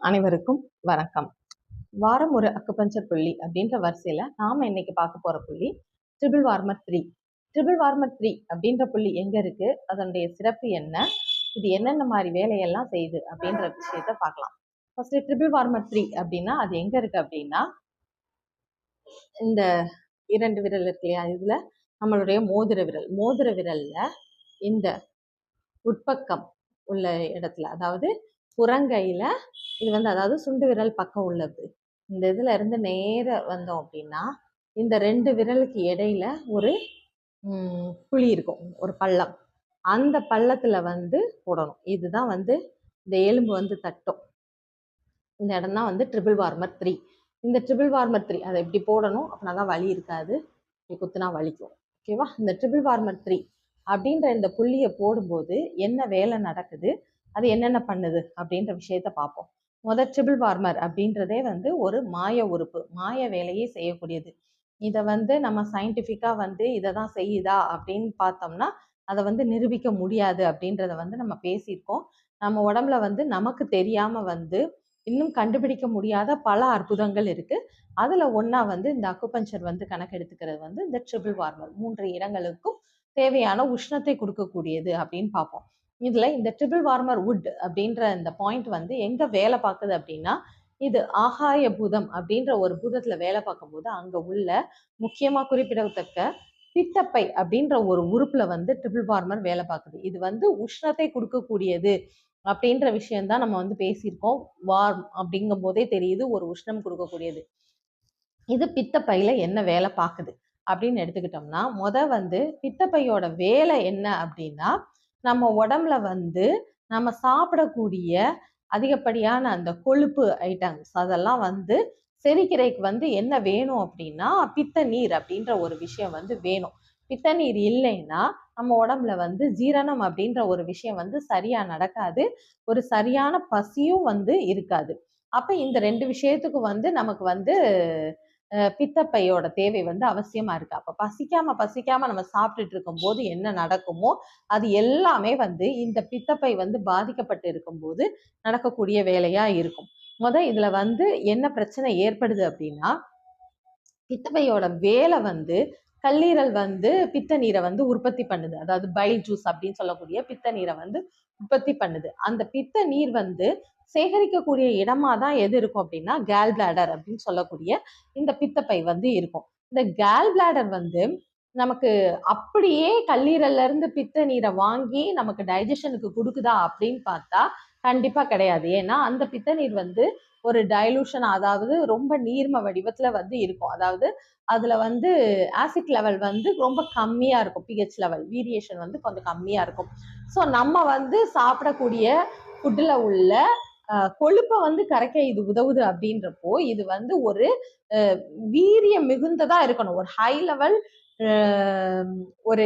அனைவருக்கும் வணக்கம். வாரம் ஒரு அக்குபஞ்சர் புள்ளி அப்படின்ற வரிசையில நாம இன்னைக்கு பார்க்க போற புள்ளி ட்ரிபிள் வார்மர் 3. ட்ரிபிள் வார்மர் 3 அப்படின்ற புள்ளி எங்க இருக்கு, அதனுடைய சிறப்பு என்ன, இது என்னென்ன மாதிரி வேலையெல்லாம் செய்யுது அப்படின்ற விஷயத்த பார்க்கலாம். ஃபர்ஸ்ட் ட்ரிபிள் வார்மர் 3 அப்படின்னா அது எங்க இருக்கு அப்படின்னா, இந்த 2 விரல் இருக்கு இல்லையா, இதுல நம்மளுடைய மோதிர விரல்ல இந்த உட்பக்கம் உள்ள இடத்துல, அதாவது புறங்கையில, இது வந்து அதாவது சுண்டு விரல் பக்கம் உள்ளது. இந்த இதுல இருந்து நேர வந்தோம் அப்படின்னா இந்த 2 விரலுக்கு இடையில ஒரு குழி இருக்கும், ஒரு பள்ளம். அந்த பள்ளத்துல வந்து போடணும். இதுதான் வந்து இந்த எலும்பு வந்து தட்டும். இந்த இடம் தான் வந்து ட்ரிபிள் வார்மர் 3. இந்த ட்ரிபிள் வார்மர் 3 அதை எப்படி போடணும் அப்படின்னா தான் வலி இருக்காது, இப்படி குத்துனா வலிக்கும். ஓகேவா? இந்த ட்ரிபிள் வார்மர் 3 அப்படின்ற இந்த புள்ளியை போடும்போது என்ன வேலை நடக்குது, அது என்னென்ன பண்ணுது அப்படின்ற விஷயத்த பார்ப்போம். முதல் ட்ரிபிள் வார்மர் அப்படின்றதே வந்து ஒரு மாய உறுப்பு, மாய வேலையை செய்யக்கூடியது. இதை வந்து நம்ம சயின்டிஃபிக்காக வந்து இதை தான் செய்யுதா அப்படின்னு பார்த்தோம்னா அதை வந்து நிரூபிக்க முடியாது அப்படின்றத வந்து நம்ம பேசியிருக்கோம். நம்ம உடம்புல வந்து நமக்கு தெரியாம வந்து இன்னும் கண்டுபிடிக்க முடியாத பல அற்புதங்கள் இருக்கு. அதுல ஒன்னா வந்து இந்த அக்குபஞ்சர் வந்து கணக்கெடுத்துக்கிறது வந்து இந்த ட்ரிபிள் வார்மர் 3 இடங்களுக்கும் தேவையான உஷ்ணத்தை கொடுக்கக்கூடியது அப்படின்னு பார்ப்போம். இதுல இந்த ட்ரிபிள் வார்மர் வுட் அப்படின்ற இந்த பாயிண்ட் வந்து எங்க வேலை பார்க்குது அப்படின்னா, இது ஆகாய பூதம் அப்படின்ற ஒரு பூதத்துல வேலை பார்க்கும்போது அங்க உள்ள முக்கியமா குறிப்பிடத்தக்க பித்தப்பை அப்படின்ற ஒரு உறுப்புல வந்து ட்ரிபிள் வார்மர் வேலை பார்க்குது. இது வந்து உஷ்ணத்தை கொடுக்கக்கூடியது அப்படின்ற விஷயம்தான் நம்ம வந்து பேசியிருக்கோம். வார்ம் அப்படிங்கும் போதே தெரியுது ஒரு உஷ்ணம் கொடுக்கக்கூடியது. இது பித்தப்பையில என்ன வேலை பார்க்குது அப்படின்னு எடுத்துக்கிட்டோம்னா, வந்து பித்தப்பையோட வேலை என்ன அப்படின்னா, நம்ம உடம்புல வந்து நம்ம சாப்பிடக்கூடிய அதிகப்படியான அந்த கொழுப்பு ஐட்டம்ஸ் அதெல்லாம் வந்து செரிக்கிறதுக்கு வந்து என்ன வேணும் அப்படின்னா, பித்த நீர் அப்படின்ற ஒரு விஷயம் வந்து வேணும். பித்த நீர் இல்லைன்னா நம்ம உடம்புல வந்து ஜீரணம் அப்படின்ற ஒரு விஷயம் வந்து சரியா நடக்காது, ஒரு சரியான பசியும் வந்து இருக்காது. அப்ப இந்த 2 விஷயத்துக்கு வந்து நமக்கு வந்து பித்தப்பையோட தேவை வந்து அவசியமா இருக்கு. அப்ப பசிக்காம நம்ம சாப்பிட்டுட்டு இருக்கும் போது என்ன நடக்குமோ அது எல்லாமே வந்து இந்த பித்தப்பை வந்து பாதிக்கப்பட்டு இருக்கும் போது நடக்கக்கூடிய வேலையா இருக்கும். இதுல வந்து என்ன பிரச்சனை ஏற்படுது அப்படின்னா, பித்தப்பையோட வேலை வந்து கல்லீரல் வந்து பித்த நீரை வந்து உற்பத்தி பண்ணுது. அதாவது பைல் ஜூஸ் அப்படின்னு சொல்லக்கூடிய பித்த நீரை வந்து உற்பத்தி பண்ணுது. அந்த பித்த நீர் வந்து சேகரிக்கக்கூடிய இடமா தான் எது இருக்கும் அப்படின்னா கேல் பிளாடர் அப்படின்னு சொல்லக்கூடிய இந்த பித்தப்பை வந்து இருக்கும். இந்த கேல் பிளாடர் வந்து நமக்கு அப்படியே கல்லீரல்ல இருந்து பித்த நீரை வாங்கி நமக்கு டைஜஷனுக்கு கொடுக்குதா அப்படின்னு பார்த்தா கண்டிப்பா கிடையாது. ஏன்னா அந்த பித்த நீர் வந்து ஒரு டைலூஷன், அதாவது ரொம்ப நீர்ம வடிவத்துல வந்து இருக்கும். அதாவது அதுல வந்து ஆசிட் லெவல் வந்து ரொம்ப கம்மியா இருக்கும், பிஹெச் லெவல் வேரியேஷன் வந்து கொஞ்சம் கம்மியா இருக்கும். ஸோ நம்ம வந்து சாப்பிடக்கூடிய ஃபுட்ல உள்ள கொழுப்பை வந்து கரைக்க இது உதவுது அப்படின்றப்போ இது வந்து ஒரு வீரியம் மிகுந்ததா இருக்கணும், ஒரு ஹை லெவல் ஒரு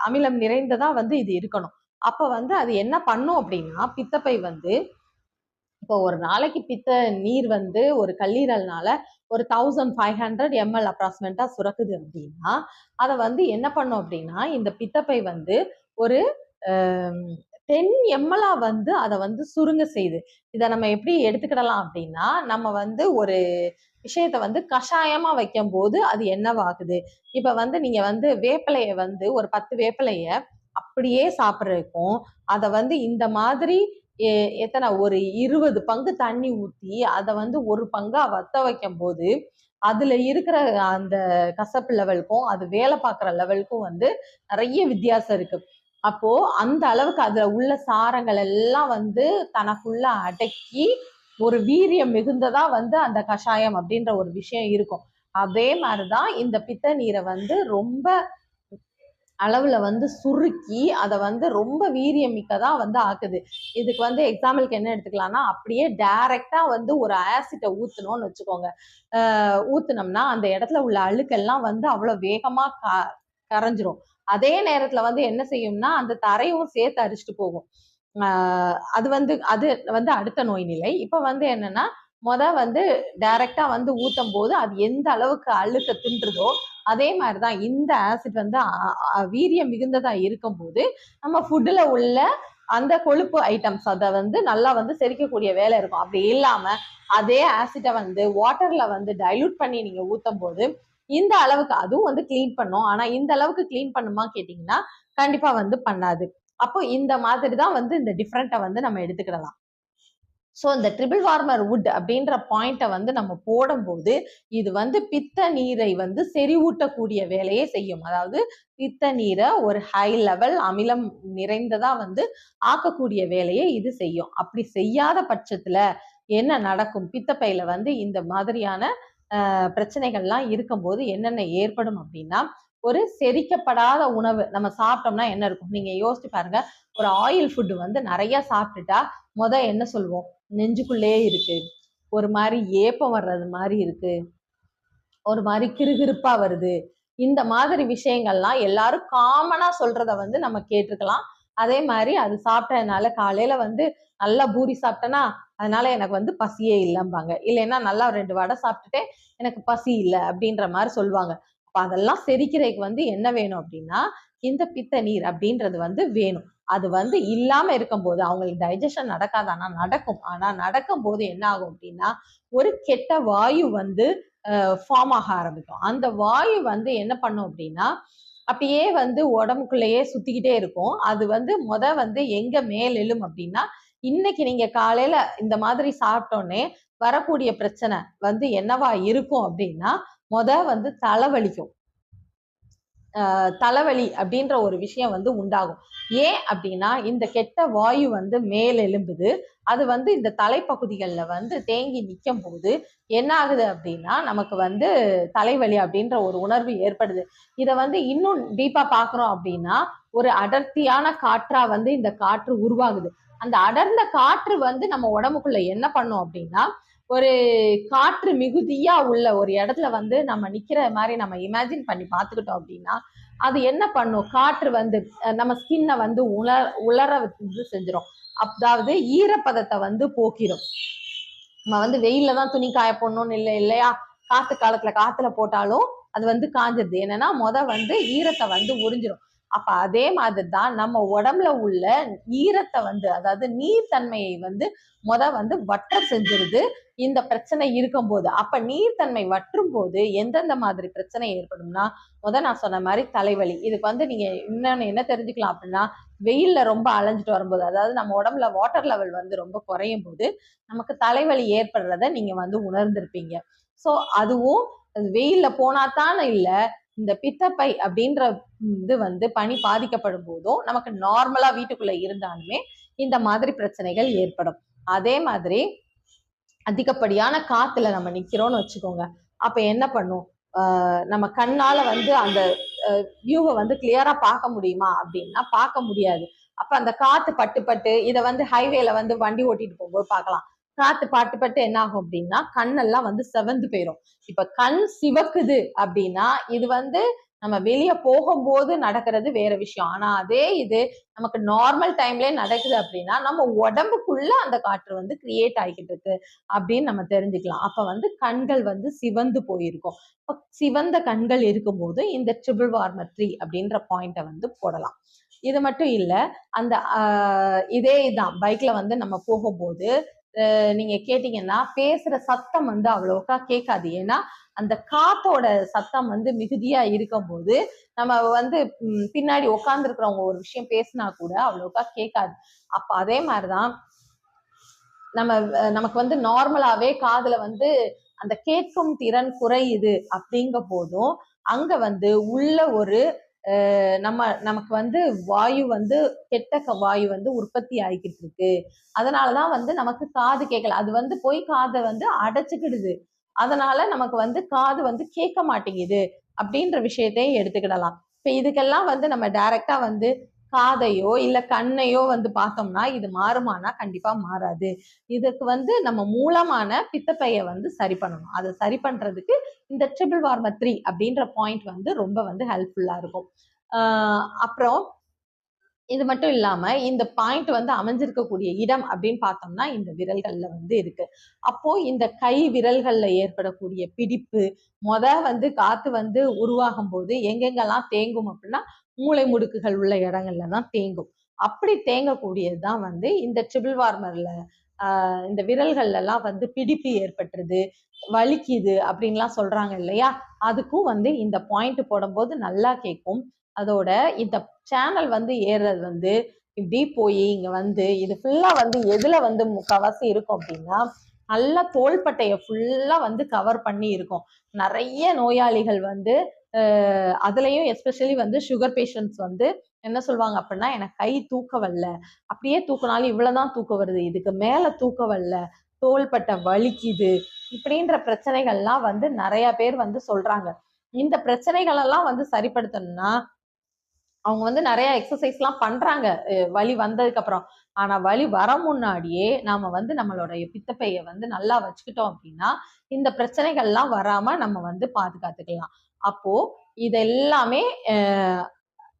அமிலம் நிறைந்ததா வந்து இது இருக்கணும். அப்ப வந்து அது என்ன பண்ணும் அப்படின்னா, பித்தப்பை வந்து இப்போ ஒரு நாளைக்கு பித்த நீர் வந்து ஒரு கல்லீரல்னால ஒரு 1500 ml அப்ராக்சிமேட்டா சுரக்குது அப்படின்னா, அதை வந்து என்ன பண்ணும் அப்படின்னா இந்த பித்தப்பை வந்து ஒரு 10 ml வந்து அதை வந்து சுருங்க செய்யுது. இதை நம்ம எப்படி எடுத்துக்கிடலாம் அப்படின்னா, நம்ம வந்து ஒரு விஷயத்த வந்து கஷாயமா வைக்கும் போது அது என்னவாகுது. இப்ப வந்து நீங்க வந்து வேப்பிலைய வந்து ஒரு 10 வேப்பிலைய அப்படியே சாப்பிட்றதுக்கும் அதை வந்து இந்த மாதிரி எத்தனை ஒரு 20 பங்கு தண்ணி ஊற்றி அதை வந்து ஒரு பங்கா வத்த வைக்கும் போது அதுல இருக்கிற அந்த கசப்பு லெவலுக்கும் அது வேலை பார்க்குற லெவலுக்கும் வந்து நிறைய வித்தியாசம் இருக்கு. அப்போ அந்த அளவுக்கு அதுல உள்ள சாரங்கள் எல்லாம் வந்து தனக்குள்ள அடக்கி ஒரு வீரியம் மிகுந்ததா வந்து அந்த கஷாயம் அப்படின்ற ஒரு விஷயம் இருக்கும். அதே மாதிரிதான் இந்த பித்த நீரை வந்து ரொம்ப அளவுல வந்து சுருக்கி அதை வந்து ரொம்ப வீரியம் மிக்கதா வந்து ஆக்குது. இதுக்கு வந்து எக்ஸாம்பிளுக்கு என்ன எடுத்துக்கலாம்னா, அப்படியே டைரக்டா வந்து ஒரு ஆசிட்டை ஊத்தணும்னு வச்சுக்கோங்க. ஊத்துனோம்னா அந்த இடத்துல உள்ள அழுக்கெல்லாம் வந்து அவ்வளவு வேகமா கரைஞ்சிரும். அதே நேரத்துல வந்து என்ன செய்யும்னா அந்த தரையும் சேர்த்து அரிச்சிட்டு போகும். அது வந்து அடுத்த நோய் நிலை. இப்ப வந்து என்னன்னா, வந்து டைரக்டா வந்து ஊத்தும் போது அது எந்த அளவுக்கு அழுக்க தின்றுதோ அதே மாதிரிதான் இந்த ஆசிட் வந்து வீரியம் மிகுந்ததா இருக்கும் போது நம்ம ஃபுட்ல உள்ள அந்த கொழுப்பு ஐட்டம்ஸ் அதை வந்து நல்லா வந்து செரிக்கக்கூடிய வேலை இருக்கும். அப்படி இல்லாம அதே ஆசிட்டை வந்து வாட்டர்ல வந்து டைல்யூட் பண்ணி நீங்க ஊத்தும் போது இந்த அளவுக்கு அதுவும் வந்து கிளீன் பண்ணும். ஆனா இந்த அளவுக்கு கிளீன் பண்ணுமா கேட்டீங்கன்னா கண்டிப்பா வந்து பண்ணாது. அப்போ இந்த மாதிரி தான் வந்து இந்த டிஃப்ரெண்ட்டை வந்து நம்ம எடுத்துக்கிடலாம். ஸோ இந்த ட்ரிபிள் வார்மர் வுட் அப்படின்ற பாயிண்ட்டை வந்து நம்ம போடும்போது இது வந்து பித்த நீரை வந்து செறிவூட்டக்கூடிய வேலையை செய்யும். அதாவது பித்த நீரை ஒரு ஹை லெவல் அமிலம் நிறைந்ததா வந்து ஆக்கக்கூடிய வேலையை இது செய்யும். அப்படி செய்யாத பட்சத்துல என்ன நடக்கும், பித்தப்பையில வந்து இந்த மாதிரியான பிரச்சனைகள்லாம் இருக்கும்போது என்னென்ன ஏற்படும் அப்படின்னா, ஒரு செரிக்கப்படாத உணவு நம்ம சாப்பிட்டோம்னா என்ன இருக்கும், நீங்க யோசிச்சு பாருங்க. ஒரு ஆயில் ஃபுட் வந்து நிறைய சாப்பிட்டுட்டா என்ன சொல்லுவோம், நெஞ்சுக்குள்ளே இருக்கு, ஒரு மாதிரி ஏப்பம் வர்றது மாதிரி இருக்கு, ஒரு மாதிரி கிறுகிறுப்பா வருது, இந்த மாதிரி விஷயங்கள்லாம் எல்லாரும் காமனா சொல்றத வந்து நம்ம கேட்டிருக்கலாம். அதே மாதிரி அது சாப்பிட்டதுனால காலையில வந்து நல்லா பூரி சாப்பிட்டேன்னா அதனால எனக்கு வந்து பசியே இல்லைம்பாங்க. இல்லைன்னா நல்லா 2 வடை சாப்பிட்டுட்டே எனக்கு பசி இல்லை அப்படின்ற மாதிரி சொல்லுவாங்க. அப்ப அதெல்லாம் செரிக்கிறதுக்கு வந்து என்ன வேணும் அப்படின்னா இந்த பித்த நீர் அப்படின்றது வந்து வேணும். அது வந்து இல்லாம இருக்கும்போது அவங்களுக்கு டைஜஷன் நடக்காதானா, நடக்கும். ஆனா நடக்கும் போது என்ன ஆகும் அப்படின்னா ஒரு கெட்ட வாயு வந்து ஃபார்ம் ஆக ஆரம்பிக்கும். அந்த வாயு வந்து என்ன பண்ணும் அப்படின்னா அப்படியே வந்து உடம்புக்குள்ளேயே சுத்திக்கிட்டே இருக்கும். அது வந்து வந்து எங்க மேல் எழும் அப்படின்னா இன்னைக்கு நீங்க காலையில இந்த மாதிரி சாப்பிட்டோன்னே வரக்கூடிய பிரச்சனை வந்து என்னவா இருக்கும் அப்படின்னா வந்து தலைவலிக்கும். தலைவலி அப்படின்ற ஒரு விஷயம் வந்து உண்டாகும். ஏன் அப்படின்னா இந்த கெட்ட வாயு வந்து மேல் எழும்புது. அது வந்து இந்த தலைப்பகுதிகளில் வந்து தேங்கி நிற்கும் போது என்ன ஆகுது அப்படின்னா நமக்கு வந்து தலைவலி அப்படின்ற ஒரு உணர்வு ஏற்படுது. இதை வந்து இன்னும் டீப்பா பார்க்குறோம் அப்படின்னா ஒரு அடர்த்தியான காற்றா வந்து இந்த காற்று உருவாகுது. அந்த அடர்ந்த காற்று வந்து நம்ம உடம்புக்குள்ள என்ன பண்ணும் அப்படின்னா ஒரு காற்று மிகுதியா உள்ள ஒரு இடத்துல வந்து நம்ம நிக்கிற மாதிரி நம்ம இமேஜின் பண்ணி பார்த்துக்கிட்டோம் அப்படின்னா அது என்ன பண்ணும், காற்று வந்து நம்ம ஸ்கின்னை வந்து உலர வந்து செஞ்சிடும். அதாவது ஈரப்பதத்தை வந்து போக்கிடும். நம்ம வந்து வெயில்ல தான் துணி காய போடணும்னு இல்லை இல்லையா, காத்து காலத்துல காத்துல போட்டாலும் அது வந்து காஞ்சிருது. என்னன்னா வந்து ஈரத்தை வந்து உறிஞ்சிடும். அப்ப அதே மாதிரி தான் நம்ம உடம்புல உள்ள ஈரத்தை வந்து அதாவது நீர்த்தன்மையை வந்து வந்து வற்ற செஞ்சிருது இந்த பிரச்சனை இருக்கும் போது. அப்ப நீர்த்தன்மை வற்றும் போது எந்தெந்த மாதிரி பிரச்சனை ஏற்படும்னா நான் சொன்ன மாதிரி தலைவலி. இதுக்கு வந்து நீங்க இன்னொன்னு என்ன தெரிஞ்சுக்கலாம் அப்படின்னா வெயில்ல ரொம்ப அலைஞ்சிட்டு வரும்போது அதாவது நம்ம உடம்புல வாட்டர் லெவல் வந்து ரொம்ப குறையும் போது நமக்கு தலைவலி ஏற்படுறத நீங்க வந்து உணர்ந்திருப்பீங்க. ஸோ அதுவும் வெயில்ல போனாதான் இல்ல, இந்த பித்தப்பை அப்படின்ற இது வந்து பனி பாதிக்கப்படும் போதும் நமக்கு நார்மலா வீட்டுக்குள்ள இருந்தாலுமே இந்த மாதிரி பிரச்சனைகள் ஏற்படும். அதே மாதிரி அதிகப்படியான காத்துல நம்ம நிக்கிறோம்னு வச்சுக்கோங்க. அப்ப என்ன பண்ணும், நம்ம கண்ணால வந்து அந்த வியூவை வந்து கிளியரா பார்க்க முடியுமா அப்படின்னா பார்க்க முடியாது. அப்ப அந்த காத்து பட்டு பட்டு இதை வந்து ஹைவேல வந்து வண்டி ஓட்டிட்டு போகும்போது பார்க்கலாம். காத்து பாட்டு பட்டு என்ன ஆகும் அப்படின்னா கண்ணெல்லாம் வந்து செவந்து போயிடும். இப்ப கண் சிவக்குது அப்படின்னா இது வந்து நம்ம வெளியே போகும்போது நடக்கிறது வேற விஷயம். ஆனா அதே இது நமக்கு நார்மல் டைம்ல நடக்குது அப்படின்னா நம்ம உடம்புக்குள்ள அந்த காற்று வந்து கிரியேட் ஆகிக்கிட்டு இருக்கு அப்படின்னு நம்ம தெரிஞ்சுக்கலாம். அப்ப வந்து கண்கள் வந்து சிவந்து போயிருக்கும். சிவந்த கண்கள் இருக்கும்போது இந்த ட்ரிபிள் வார்மர் 3 அப்படின்ற பாயிண்ட வந்து போடலாம். இது மட்டும் இல்ல, அந்த இதே தான் பைக்ல வந்து நம்ம போகும்போது நீங்க கேட்டீங்கன்னா பேசுற சத்தம் வந்து அவ்வளோக்கா கேட்காது. ஏன்னா அந்த காத்தோட சத்தம் வந்து மிகுதியா இருக்கும் போது நம்ம வந்து பின்னாடி உட்கார்ந்து இருக்கிறவங்க ஒரு விஷயம் பேசினா கூட அவ்வளோக்கா கேட்காது. அப்ப அதே மாதிரிதான் நமக்கு வந்து நார்மலாவே காதுல வந்து அந்த கேட்கும் திறன் குறையுது அப்படிங்க போதும் அங்க வந்து உள்ள ஒரு நமக்கு வந்து வாயு வந்து கெட்ட வாயு வந்து உற்பத்தி ஆகிக்கிட்டு இருக்கு. அதனாலதான் வந்து நமக்கு காது கேட்கல. அது வந்து போய் காதை வந்து அடைச்சுக்கிடுது. அதனால நமக்கு வந்து காது வந்து கேட்க மாட்டேங்குது அப்படின்ற விஷயத்தையும் எடுத்துக்கிடலாம். இப்ப இதுக்கெல்லாம் வந்து நம்ம டைரக்டா வந்து காதையோ இல்ல கண்ணையோ வந்து பார்த்தோம்னா இது மாறுமானா கண்டிப்பா மாறாது. இதுக்கு வந்து நம்ம மூலமான பித்தப்பையை வந்து சரி பண்ணணும். அதை சரி பண்றதுக்கு இந்த ட்ரிபிள் வார்மர் 3 அப்படின்ற பாயிண்ட் வந்து ரொம்ப வந்து ஹெல்ப்ஃபுல்லா இருக்கும். அப்புறம் இது மட்டும் இல்லாம இந்த பாயிண்ட் வந்து அமைஞ்சிருக்கக்கூடிய இடம் அப்படின்னு பார்த்தோம்னா இந்த விரல்கள்ல வந்து இருக்கு. அப்போ இந்த கை விரல்கள்ல ஏற்படக்கூடிய பிடிப்பு வந்து காத்து வந்து உருவாகும் போது எங்கெங்கெல்லாம் தேங்கும் அப்படின்னா மூளை முடுக்குகள் உள்ள இடங்கள்ல தான் தேங்கும். அப்படி தேங்கக்கூடியது தான் வந்து இந்த ட்ரிபிள் வார்மர்ல இந்த விரல்கள்ல எல்லாம் வந்து பிடிப்பு ஏற்பட்டுருது, வலிக்குது அப்படின்லாம் சொல்றாங்க இல்லையா? அதுக்கும் வந்து இந்த பாயிண்ட் போடும்போது நல்லா கேட்கும். அதோட இந்த சேனல் வந்து ஏறுறது வந்து இப்படி போய் இங்க வந்து இது ஃபுல்லா வந்து எதுல வந்து முக்காவாசி இருக்கும் அப்படின்னா, நல்லா தோள்பட்டைய ஃபுல்லா வந்து கவர் பண்ணி இருக்கும். நிறைய நோயாளிகள் வந்து அதுலயும் எஸ்பெஷலி வந்து சுகர் பேஷண்ட்ஸ் வந்து என்ன சொல்லுவாங்க அப்படின்னா, எனக்கு கை தூக்க வரல, அப்படியே தூக்கினாலும் இவ்வளவுதான் தூக்கம் வருது, இதுக்கு மேல தூக்கம் வரல, தோள்பட்டை வலிக்குது, இப்படின்ற பிரச்சனைகள்லாம் வந்து நிறைய பேர் வந்து சொல்றாங்க. இந்த பிரச்சனைகள் எல்லாம் வந்து சரிப்படுத்தணும்னா அவங்க வந்து நிறைய எக்ஸசைஸ் எல்லாம் பண்றாங்க வலி வந்ததுக்கு அப்புறம். ஆனா வலி வர முன்னாடியே நாம வந்து நம்மளுடைய பித்தப்பையை வந்து நல்லா வச்சுக்கிட்டோம் அப்படின்னா இந்த பிரச்சனைகள் எல்லாம் வராம நம்ம வந்து பாதுகாத்துக்கலாம். அப்போ இது எல்லாமே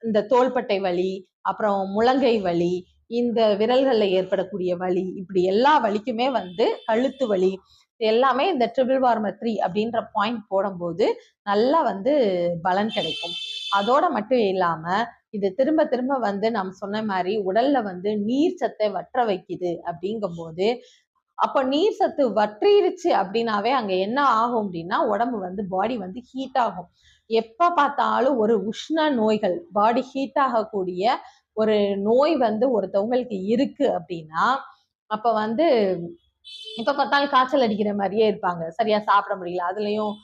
இந்த தோள்பட்டை வலி, அப்புறம் முழங்கை வலி, இந்த விரல்கள்ல ஏற்படக்கூடிய வலி, இப்படி எல்லா வலிக்குமே வந்து கழுத்து வலி எல்லாமே இந்த ட்ரிபிள் வார்மர் 3 அப்படின்ற பாயிண்ட் போடும்போது நல்லா வந்து பலன் கிடைக்கும். அதோட மட்டும் இல்லாம இது திரும்ப திரும்ப வந்து நாம் சொன்ன மாதிரி உடல்ல வந்து நீர் சத்தை வற்ற வைக்குது அப்படிங்கும்போது அப்ப நீர் சத்து வற்றிருச்சு அப்படின்னாவே அங்க என்ன ஆகும் அப்படின்னா உடம்பு வந்து பாடி வந்து ஹீட் ஆகும். எப்ப பார்த்தாலும் ஒரு உஷ்ண நோய்கள் பாடி ஹீட் ஆகக்கூடிய ஒரு நோய் வந்து ஒருத்தவங்களுக்கு இருக்கு அப்படின்னா அப்ப வந்து இப்ப பார்த்தாலும் காய்ச்சல் அடிக்கிற மாதிரியே இருப்பாங்க, சரியா சாப்பிட முடியல. அதுலயும்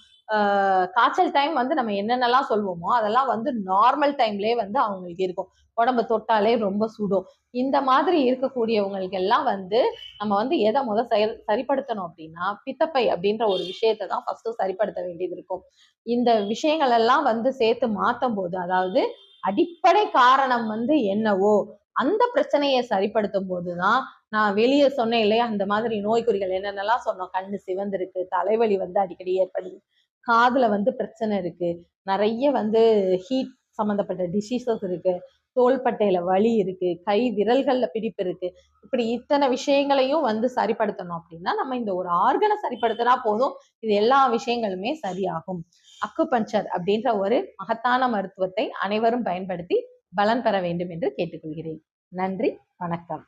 காய்ச்சல் டைம் வந்து நம்ம என்னென்னலாம் சொல்லுவோமோ அதெல்லாம் வந்து நார்மல் டைம்லயே வந்து அவங்களுக்கு இருக்கும். உடம்பு தொட்டாலே ரொம்ப சுடும். இந்த மாதிரி இருக்கக்கூடியவங்களுக்கு எல்லாம் வந்து நம்ம வந்து எதை சரிப்படுத்தணும் அப்படின்னா பித்தப்பை அப்படின்ற ஒரு விஷயத்தை தான் ஃபர்ஸ்ட் சரிப்படுத்த வேண்டியது இருக்கும். இந்த விஷயங்கள் எல்லாம் வந்து சேர்த்து மாத்தும் போது அதாவது அடிப்படை காரணம் வந்து என்னவோ அந்த பிரச்சனையை சரிப்படுத்தும் போதுதான் நான் வெளியே சொன்னேன் இல்லையா அந்த மாதிரி நோய்க்குறிகள் என்னென்னலாம் சொன்னோம், கண்ணு சிவந்திருக்கு, தலைவலி வந்து அடிக்கடி ஏற்படுது, காதுல வந்து பிரச்சனை இருக்கு, நிறைய வந்து ஹீட் சம்பந்தப்பட்ட டிசீசஸ் இருக்கு, தோள்பட்டையில வலி இருக்கு, கை விரல்கள்ல பிடிப்பு இருக்கு, இப்படி இத்தனை விஷயங்களையும் வந்து சரிப்படுத்தணும் அப்படின்னா நம்ம இந்த ஒரு ஆர்கனை சரிப்படுத்தினா போதும், இது எல்லா விஷயங்களுமே சரியாகும். அக்குபஞ்சர் அப்படின்ற ஒரு மகத்தான மருத்துவத்தை அனைவரும் பயன்படுத்தி பலன் பெற வேண்டும் என்று கேட்டுக்கொள்கிறேன். நன்றி, வணக்கம்.